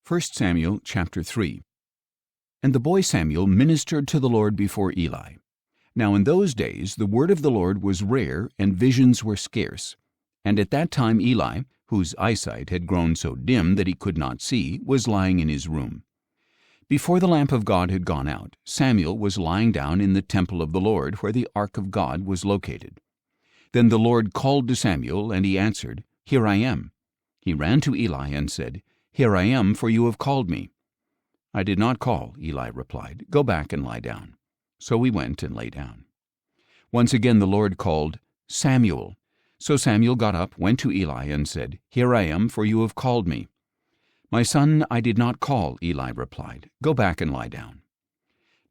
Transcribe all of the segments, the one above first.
1 Samuel chapter 3. And the boy Samuel ministered to the Lord before Eli. Now in those days the word of the Lord was rare, and visions were scarce. And at that time Eli, whose eyesight had grown so dim that he could not see, was lying in his room. Before the lamp of God had gone out, Samuel was lying down in the temple of the Lord, where the ark of God was located. Then the Lord called to Samuel, and he answered, "Here I am." He ran to Eli and said, "Here I am, for you have called me." "I did not call," Eli replied. "Go back and lie down." So he went and lay down. Once again the Lord called, "Samuel." So Samuel got up, went to Eli, and said, "Here I am, for you have called me." "My son, I did not call," Eli replied. "Go back and lie down."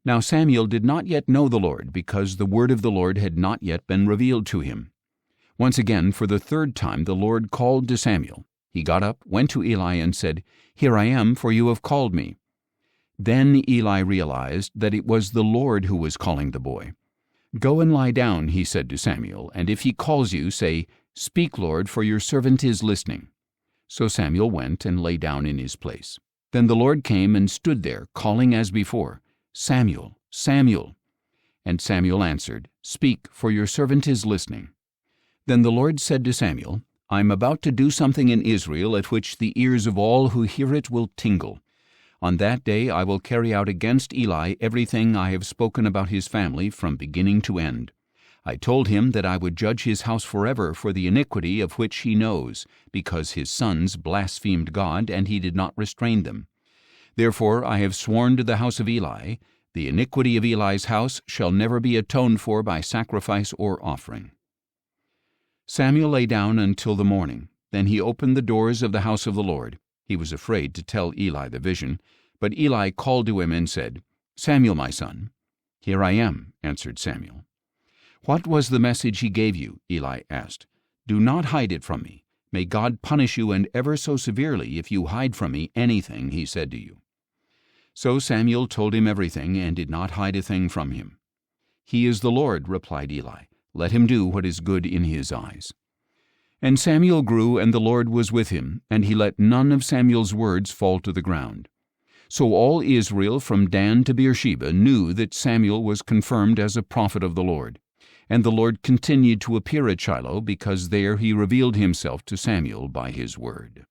Now Samuel did not yet know the Lord, because the word of the Lord had not yet been revealed to him. Once again, for the third time, the Lord called to Samuel. He got up, went to Eli, and said, "Here I am, for you have called me." Then Eli realized that it was the Lord who was calling the boy. "Go and lie down," he said to Samuel, "and if he calls you, say, 'Speak, Lord, for your servant is listening.'" So Samuel went and lay down in his place. Then the Lord came and stood there, calling as before, "Samuel, Samuel." And Samuel answered, "Speak, for your servant is listening." Then the Lord said to Samuel, "I am about to do something in Israel at which the ears of all who hear it will tingle. On that day I will carry out against Eli everything I have spoken about his family from beginning to end. I told him that I would judge his house forever for the iniquity of which he knows, because his sons blasphemed God, and he did not restrain them. Therefore I have sworn to the house of Eli, the iniquity of Eli's house shall never be atoned for by sacrifice or offering." Samuel lay down until the morning. Then he opened the doors of the house of the Lord. He was afraid to tell Eli the vision, but Eli called to him and said, "Samuel, my son." "Here I am," answered Samuel. "What was the message he gave you?" Eli asked. "Do not hide it from me. May God punish you, and ever so severely, if you hide from me anything he said to you." So Samuel told him everything, and did not hide a thing from him. "He is the Lord," replied Eli. "Let him do what is good in his eyes." And Samuel grew, and the Lord was with him, and he let none of Samuel's words fall to the ground. So all Israel from Dan to Beersheba knew that Samuel was confirmed as a prophet of the Lord. And the Lord continued to appear at Shiloh, because there he revealed himself to Samuel by his word.